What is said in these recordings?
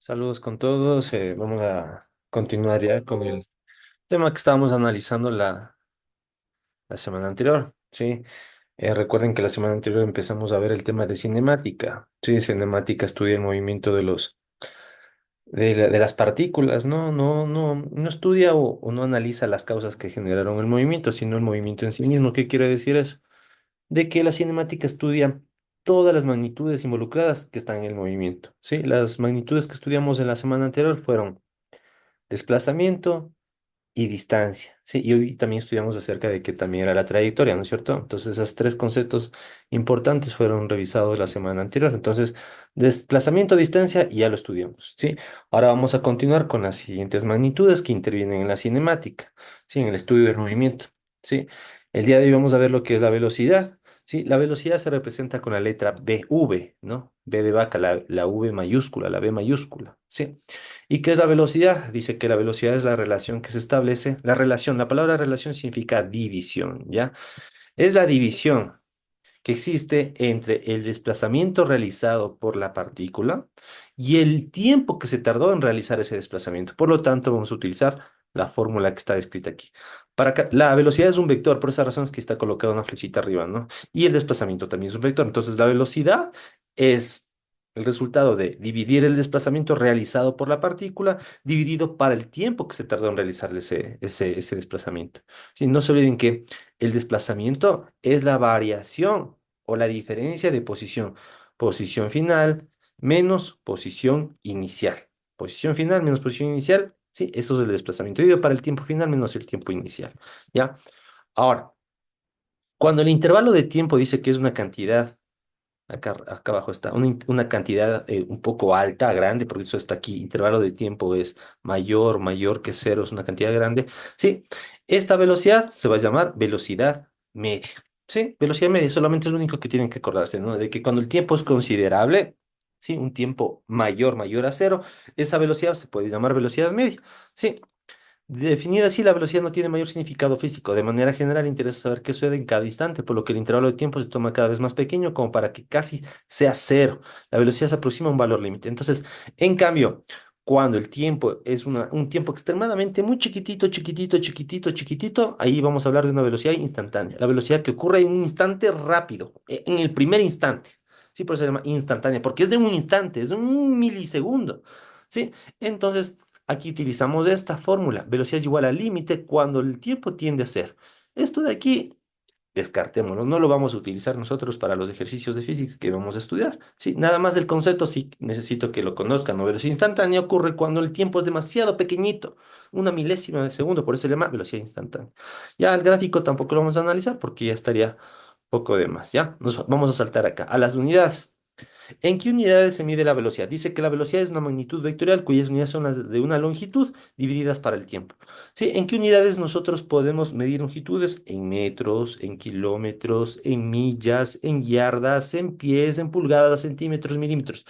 Saludos con todos. Vamos a continuar ya con el tema que estábamos analizando la semana anterior. ¿Sí? Recuerden que la semana anterior empezamos a ver el tema de cinemática. Sí, cinemática estudia el movimiento de las partículas, ¿no? No estudia o no analiza las causas que generaron el movimiento, sino el movimiento en sí mismo. ¿Qué quiere decir eso? De que la cinemática estudia todas las magnitudes involucradas que están en el movimiento. ¿Sí? Las magnitudes que estudiamos en la semana anterior fueron desplazamiento y distancia, ¿sí? Y hoy también estudiamos acerca de qué también era la trayectoria, ¿no es cierto? Entonces, esos tres conceptos importantes fueron revisados la semana anterior. Entonces, desplazamiento, distancia, ya lo estudiamos, ¿sí? Ahora vamos a continuar con las siguientes magnitudes que intervienen en la cinemática, ¿sí? En el estudio del movimiento, ¿sí? El día de hoy vamos a ver lo que es la velocidad. Sí, la velocidad se representa con la letra BV, ¿no? B de vaca, la V mayúscula, la B mayúscula, ¿sí? ¿Y qué es la velocidad? Dice que la velocidad es la relación que se establece. La palabra relación significa división, ¿ya? Es la división que existe entre el desplazamiento realizado por la partícula y el tiempo que se tardó en realizar ese desplazamiento. Por lo tanto, vamos a utilizar la fórmula que está descrita aquí. La velocidad es un vector, por esa razón es que está colocada una flechita arriba, ¿no? Y el desplazamiento también es un vector. Entonces, la velocidad es el resultado de dividir el desplazamiento realizado por la partícula dividido para el tiempo que se tardó en realizar ese desplazamiento. Sí, no se olviden que el desplazamiento es la variación o la diferencia de posición. Posición final menos posición inicial. Posición final menos posición inicial. Sí, eso es el desplazamiento. Dividido para el tiempo final menos el tiempo inicial. ¿Ya? Ahora, cuando el intervalo de tiempo dice que es una cantidad, acá abajo está, una cantidad un poco alta, grande, porque eso está aquí, intervalo de tiempo es mayor que cero, es una cantidad grande. Sí, esta velocidad se va a llamar velocidad media. Sí, velocidad media, solamente es lo único que tienen que acordarse, ¿no? De que cuando el tiempo es considerable, sí, un tiempo mayor a cero, esa velocidad se puede llamar velocidad media. Sí, definida así, la velocidad no tiene mayor significado físico. De manera general, interesa saber qué sucede en cada instante, por lo que el intervalo de tiempo se toma cada vez más pequeño, como para que casi sea cero. La velocidad se aproxima a un valor límite. Entonces, en cambio, cuando el tiempo es un tiempo extremadamente muy chiquitito, ahí vamos a hablar de una velocidad instantánea. La velocidad que ocurre en un instante rápido, en el primer instante. Sí, por eso se llama instantánea, porque es de un instante, es de un milisegundo. ¿Sí? Entonces, aquí utilizamos esta fórmula. Velocidad es igual al límite cuando el tiempo tiende a ser. Esto de aquí, descartémoslo. No lo vamos a utilizar nosotros para los ejercicios de física que vamos a estudiar. Sí, nada más del concepto sí necesito que lo conozcan, ¿no? Velocidad instantánea ocurre cuando el tiempo es demasiado pequeñito, una milésima de segundo, por eso se llama velocidad instantánea. Ya el gráfico tampoco lo vamos a analizar porque ya estaría poco de más, ¿ya? Vamos a saltar acá a las unidades. ¿En qué unidades se mide la velocidad? Dice que la velocidad es una magnitud vectorial cuyas unidades son las de una longitud divididas para el tiempo. ¿Sí? ¿En qué unidades nosotros podemos medir longitudes? En metros, en kilómetros, en millas, en yardas, en pies, en pulgadas, centímetros, milímetros.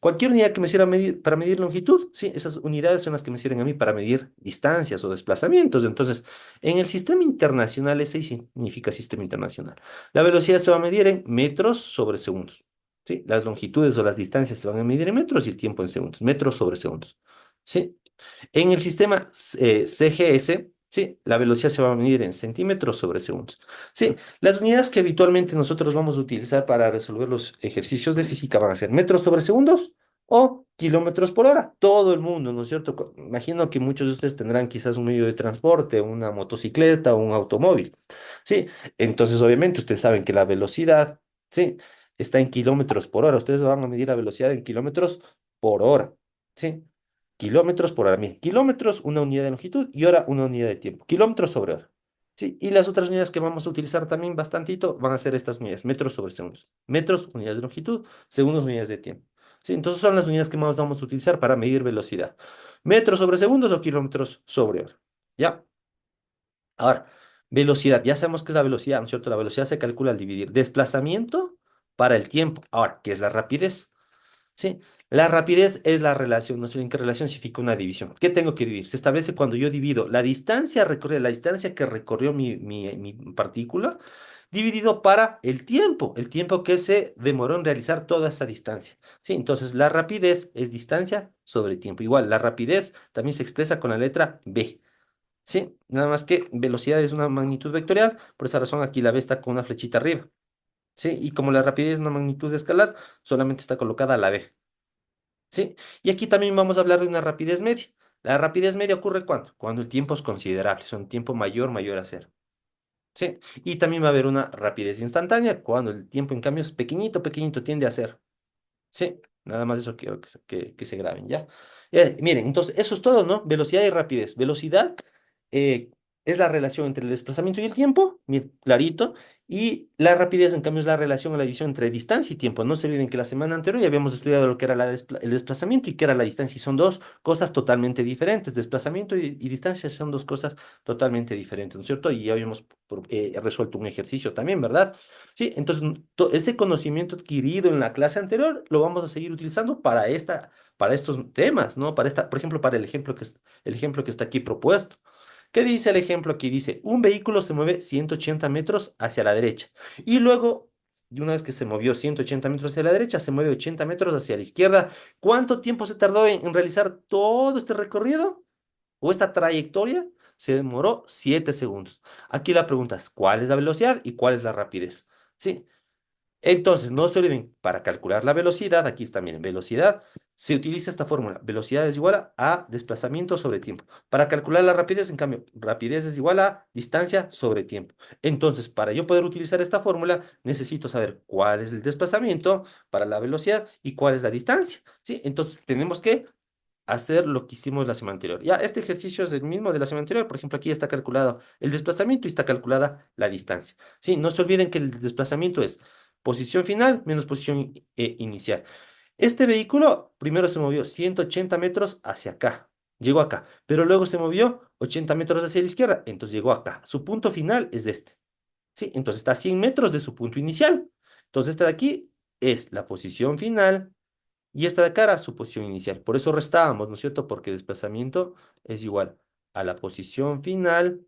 Cualquier unidad que me sirva para medir longitud, sí, esas unidades son las que me sirven a mí para medir distancias o desplazamientos. Entonces, en el sistema internacional, ese significa sistema internacional. La velocidad se va a medir en metros sobre segundos. ¿Sí? Las longitudes o las distancias se van a medir en metros y el tiempo en segundos, metros sobre segundos. ¿Sí? En el sistema CGS, ¿sí? La velocidad se va a medir en centímetros sobre segundos. Sí, las unidades que habitualmente nosotros vamos a utilizar para resolver los ejercicios de física van a ser metros sobre segundos o kilómetros por hora. Todo el mundo, ¿no es cierto? Imagino que muchos de ustedes tendrán quizás un medio de transporte, una motocicleta o un automóvil. Sí, entonces obviamente ustedes saben que la velocidad, ¿sí? Está en kilómetros por hora. Ustedes van a medir la velocidad en kilómetros por hora. ¿Sí? Kilómetros por hora. Miren, kilómetros, una unidad de longitud y hora, una unidad de tiempo. Kilómetros sobre hora. ¿Sí? Y las otras unidades que vamos a utilizar también bastantito van a ser estas unidades, metros sobre segundos. Metros, unidades de longitud, segundos, unidades de tiempo. ¿Sí? Entonces son las unidades que más vamos a utilizar para medir velocidad. Metros sobre segundos o kilómetros sobre hora. ¿Ya? Ahora, velocidad. Ya sabemos qué es la velocidad, ¿no es cierto? La velocidad se calcula al dividir desplazamiento para el tiempo. Ahora, ¿qué es la rapidez? Sí, la rapidez es la relación, no sé en qué relación significa una división. ¿Qué tengo que dividir? Se establece cuando yo divido la distancia recorrida, la distancia que recorrió mi partícula, dividido para el tiempo que se demoró en realizar toda esa distancia. Sí, entonces la rapidez es distancia sobre tiempo. Igual, la rapidez también se expresa con la letra B. Sí, nada más que velocidad es una magnitud vectorial, por esa razón aquí la B está con una flechita arriba. Sí, y como la rapidez es una magnitud escalar, solamente está colocada la B. Sí, y aquí también vamos a hablar de una rapidez media. La rapidez media ocurre ¿cuándo? Cuando el tiempo es considerable, son tiempo mayor a cero. Sí, y también va a haber una rapidez instantánea cuando el tiempo en cambio es pequeñito, tiende a cero. Sí, nada más eso quiero que se graben, ¿ya? Miren, entonces eso es todo, ¿no? Velocidad y rapidez. Velocidad eh, es la relación entre el desplazamiento y el tiempo, bien clarito, y la rapidez, en cambio, es la relación o la división entre distancia y tiempo. No se olviden que la semana anterior ya habíamos estudiado lo que era el desplazamiento y qué era la distancia, y son dos cosas totalmente diferentes. Desplazamiento y distancia son dos cosas totalmente diferentes, ¿no es cierto? Y ya habíamos resuelto un ejercicio también, ¿verdad? Sí, entonces ese conocimiento adquirido en la clase anterior lo vamos a seguir utilizando para estos temas, ¿no? Para esta, por ejemplo, para el ejemplo que está aquí propuesto. ¿Qué dice el ejemplo aquí? Dice, un vehículo se mueve 180 metros hacia la derecha y luego, y una vez que se movió 180 metros hacia la derecha, se mueve 80 metros hacia la izquierda. ¿Cuánto tiempo se tardó en realizar todo este recorrido o esta trayectoria? Se demoró 7 segundos. Aquí la pregunta es, ¿cuál es la velocidad y cuál es la rapidez? Sí, entonces, no se olviden, para calcular la velocidad, aquí está, miren, velocidad, se utiliza esta fórmula. Velocidad es igual a desplazamiento sobre tiempo. Para calcular la rapidez, en cambio, rapidez es igual a distancia sobre tiempo. Entonces, para yo poder utilizar esta fórmula, necesito saber cuál es el desplazamiento para la velocidad y cuál es la distancia. ¿Sí? Entonces, tenemos que hacer lo que hicimos la semana anterior. Ya, este ejercicio es el mismo de la semana anterior. Por ejemplo, aquí está calculado el desplazamiento y está calculada la distancia. Sí, no se olviden que el desplazamiento es posición final menos posición inicial. Este vehículo primero se movió 180 metros hacia acá, llegó acá, pero luego se movió 80 metros hacia la izquierda, entonces llegó acá. Su punto final es este. Sí, entonces está a 100 metros de su punto inicial. Entonces, esta de aquí es la posición final y esta de acá era su posición inicial. Por eso restábamos, ¿no es cierto? Porque desplazamiento es igual a la posición final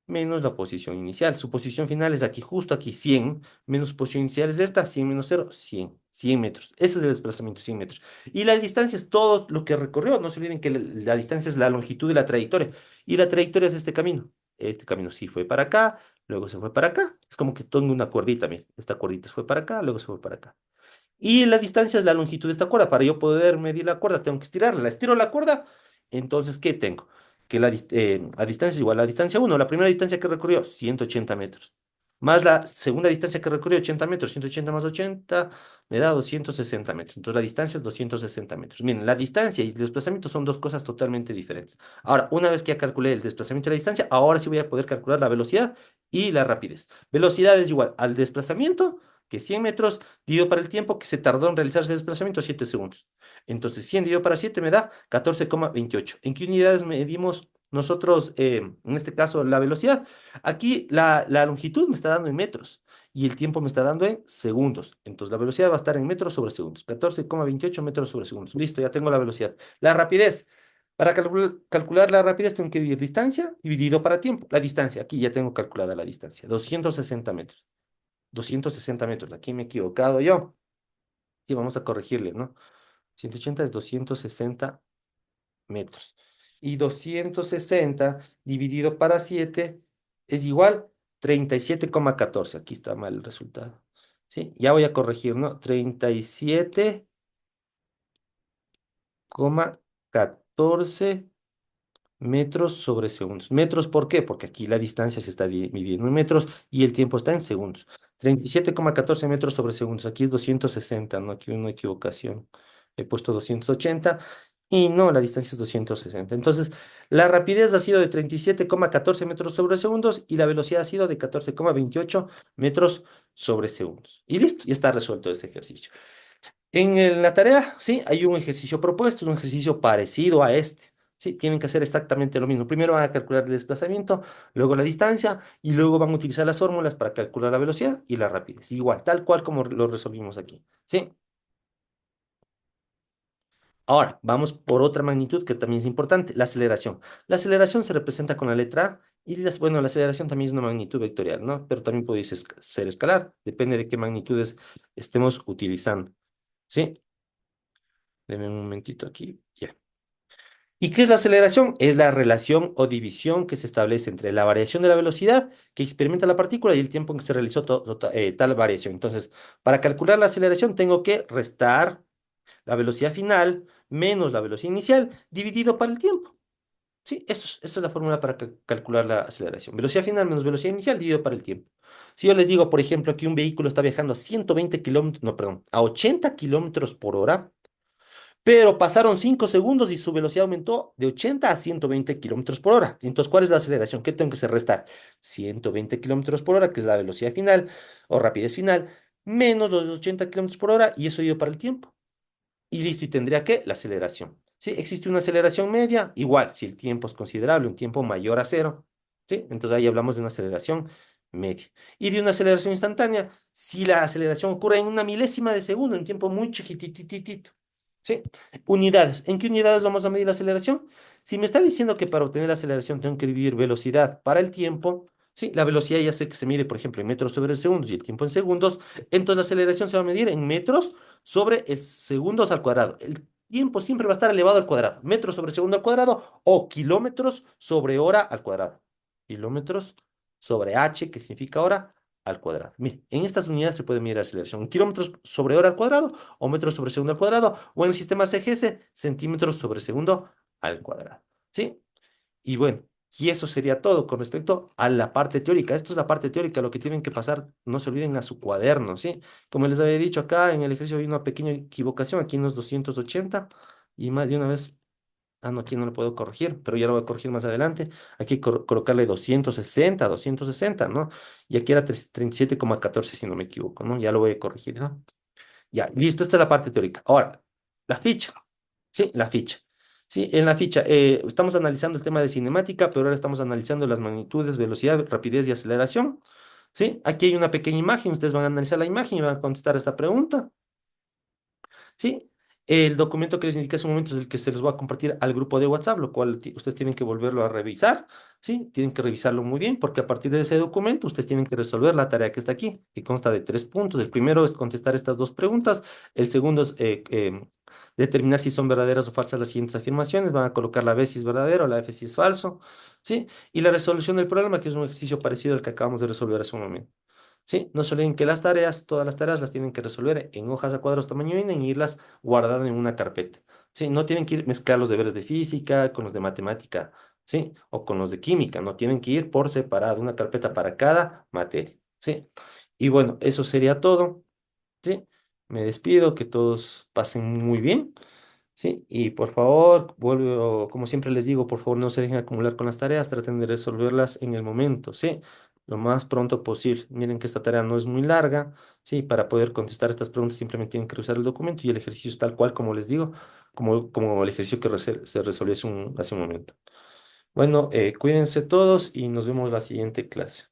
menos la posición inicial. Su posición final es aquí, justo aquí, 100, menos su posición inicial es esta, 100 menos cero, 100 metros. Ese es el desplazamiento, 100 metros. Y la distancia es todo lo que recorrió. No se olviden que la distancia es la longitud de la trayectoria. Y la trayectoria es este camino. Este camino sí fue para acá, luego se fue para acá. Es como que tengo una cuerdita, mira. Esta cuerdita se fue para acá, luego se fue para acá. Y la distancia es la longitud de esta cuerda. Para yo poder medir la cuerda, tengo que estirarla. La estiro la cuerda, entonces, ¿qué tengo? Que la distancia es igual a la distancia uno. La primera distancia que recorrió, 180 metros. Más la segunda distancia que recorrió, 80 metros. 180 más 80 me da 260 metros. Entonces, la distancia es 260 metros. Miren, la distancia y el desplazamiento son dos cosas totalmente diferentes. Ahora, una vez que ya calculé el desplazamiento y la distancia, ahora sí voy a poder calcular la velocidad y la rapidez. Velocidad es igual al desplazamiento, que 100 metros, dividido para el tiempo que se tardó en realizar ese desplazamiento, 7 segundos. Entonces, 100 dividido para 7 me da 14,28. ¿En qué unidades medimos nosotros, en este caso, la velocidad? Aquí la longitud me está dando en metros y el tiempo me está dando en segundos. Entonces, la velocidad va a estar en metros sobre segundos. 14,28 metros sobre segundos. Listo, ya tengo la velocidad. La rapidez. Para calcular la rapidez tengo que dividir distancia dividido para tiempo. La distancia, aquí ya tengo calculada la distancia, 260 metros. 260 metros. Aquí me he equivocado yo. Sí, vamos a corregirle, ¿no? 180 es 260 metros. Y 260 dividido para 7 es igual 37,14. Aquí está mal el resultado. Sí, ya voy a corregir, ¿no? 37,14 metros sobre segundos. Metros, ¿por qué? Porque aquí la distancia se está midiendo en metros y el tiempo está en segundos. 37,14 metros sobre segundos. Aquí es 260, ¿no? Aquí una equivocación. He puesto 280 y no, la distancia es 260. Entonces, la rapidez ha sido de 37,14 metros sobre segundos y la velocidad ha sido de 14,28 metros sobre segundos. Y listo, ya está resuelto este ejercicio. La tarea, sí, hay un ejercicio propuesto, es un ejercicio parecido a este. Sí, tienen que hacer exactamente lo mismo. Primero van a calcular el desplazamiento, luego la distancia y luego van a utilizar las fórmulas para calcular la velocidad y la rapidez. Igual, tal cual como lo resolvimos aquí. Sí. Ahora, vamos por otra magnitud que también es importante, la aceleración. La aceleración se representa con la letra A Y bueno, la aceleración también es una magnitud vectorial, ¿no? Pero también puede ser escalar, depende de qué magnitudes estemos utilizando. ¿Sí? Denme un momentito aquí. Ya. ¿Y qué es la aceleración? Es la relación o división que se establece entre la variación de la velocidad que experimenta la partícula y el tiempo en que se realizó tal variación. Entonces, para calcular la aceleración tengo que restar la velocidad final menos la velocidad inicial dividido por el tiempo. Sí, esa es la fórmula para calcular la aceleración. Velocidad final menos velocidad inicial dividido por el tiempo. Si yo les digo, por ejemplo, que un vehículo está viajando a 120 kilómetros, no, perdón, a 80 kilómetros por hora, pero pasaron 5 segundos y su velocidad aumentó de 80 a 120 kilómetros por hora. Entonces, ¿cuál es la aceleración? ¿Qué tengo que hacer restar? 120 kilómetros por hora, que es la velocidad final o rapidez final, menos los 80 kilómetros por hora, y eso dio para el tiempo. Y listo, y tendría que la aceleración. ¿Sí? Existe una aceleración media, igual, si el tiempo es considerable, un tiempo mayor a cero, ¿sí? Entonces ahí hablamos de una aceleración media. Y de una aceleración instantánea, si la aceleración ocurre en una milésima de segundo, en tiempo muy chiquitititito, ¿sí? Unidades. ¿En qué unidades vamos a medir la aceleración? Si me está diciendo que para obtener la aceleración tengo que dividir velocidad para el tiempo, ¿sí? La velocidad ya sé que se mide, por ejemplo, en metros sobre segundos y el tiempo en segundos, entonces la aceleración se va a medir en metros sobre el segundos al cuadrado. El tiempo siempre va a estar elevado al cuadrado. Metros sobre segundo al cuadrado o kilómetros sobre hora al cuadrado. Kilómetros sobre h, que significa hora, al cuadrado. Mire, en estas unidades se puede medir la aceleración. En kilómetros sobre hora al cuadrado o metros sobre segundo al cuadrado o en el sistema CGS, centímetros sobre segundo al cuadrado. ¿Sí? Y bueno, y eso sería todo con respecto a la parte teórica. Esto es la parte teórica, lo que tienen que pasar, no se olviden a su cuaderno, ¿sí? Como les había dicho acá, en el ejercicio hay una pequeña equivocación, aquí en los 280, y más de una vez, no, aquí no lo puedo corregir, pero ya lo voy a corregir más adelante. Aquí hay que colocarle 260, ¿no? Y aquí era 37,14 si no me equivoco, ¿no? Ya lo voy a corregir, ¿no? Ya, listo, esta es la parte teórica. Ahora, la ficha. Sí, la ficha. Sí, en la ficha estamos analizando el tema de cinemática, pero ahora estamos analizando las magnitudes, velocidad, rapidez y aceleración. Sí, aquí hay una pequeña imagen, ustedes van a analizar la imagen y van a contestar esta pregunta. ¿Sí? El documento que les indiqué hace un momento es el que se los voy a compartir al grupo de WhatsApp, lo cual ustedes tienen que volverlo a revisar, ¿sí? Tienen que revisarlo muy bien porque a partir de ese documento ustedes tienen que resolver la tarea que está aquí, que consta de 3 puntos. El primero es contestar estas dos preguntas, el segundo es determinar si son verdaderas o falsas las siguientes afirmaciones, van a colocar la B si es verdadero, la F si es falso, ¿sí? Y la resolución del problema, que es un ejercicio parecido al que acabamos de resolver hace un momento. Sí, no se olviden que las tareas, todas las tareas las tienen que resolver en hojas a cuadros tamaño INE y irlas guardando en una carpeta. Sí, no tienen que ir mezclar los deberes de física con los de matemática, sí, o con los de química, no tienen que ir por separado, una carpeta para cada materia, sí. Y bueno, eso sería todo, sí. Me despido, que todos pasen muy bien. Sí, y por favor, vuelvo, como siempre les digo, por favor no se dejen acumular con las tareas, traten de resolverlas en el momento, ¿sí? Lo más pronto posible. Miren que esta tarea no es muy larga, ¿sí? Para poder contestar estas preguntas simplemente tienen que revisar el documento y el ejercicio es tal cual como les digo, como el ejercicio que se resolvió hace un momento. Bueno, cuídense todos y nos vemos la siguiente clase.